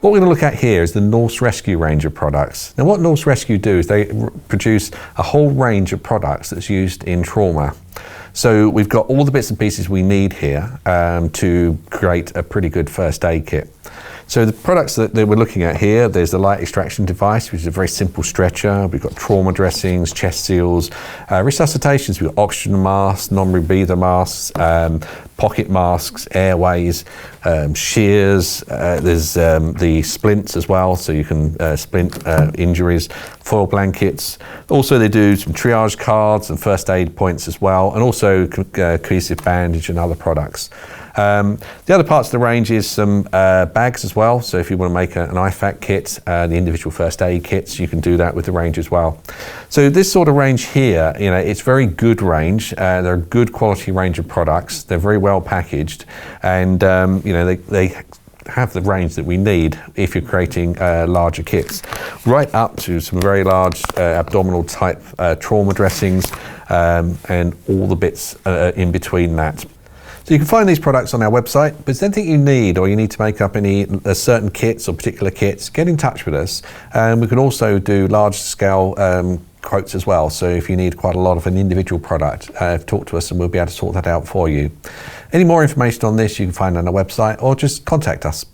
What we're going to look at here is the Norse Rescue range of products. Now what Norse Rescue do is they produce a whole range of products that's used in trauma. So we've got all the bits and pieces we need here to create a pretty good first aid kit. So the products that we're looking at here, there's the light extraction device, which is a very simple stretcher. We've got trauma dressings, chest seals, resuscitations. We've got oxygen masks, non-rebreather masks, pocket masks, airways, shears. There's the splints as well, so you can splint injuries, foil blankets. Also they do some triage cards and first aid points as well, and also cohesive bandage and other products. The other parts of the range is some bags as well, so if you want to make an IFAC kit, the individual first aid kits, you can do that with the range as well. So this sort of range here, you know, it's very good range. They're a good quality range of products. They're very well packaged, and you know, they have the range that we need if you're creating larger kits, right up to some very large abdominal type trauma dressings and all the bits in between that. So you can find these products on our website, but if there's anything you need or you need to make up any certain kits or particular kits, get in touch with us. We can also do large scale quotes as well. So if you need quite a lot of an individual product, talk to us and we'll be able to sort that out for you. Any more information on this you can find on our website or just contact us.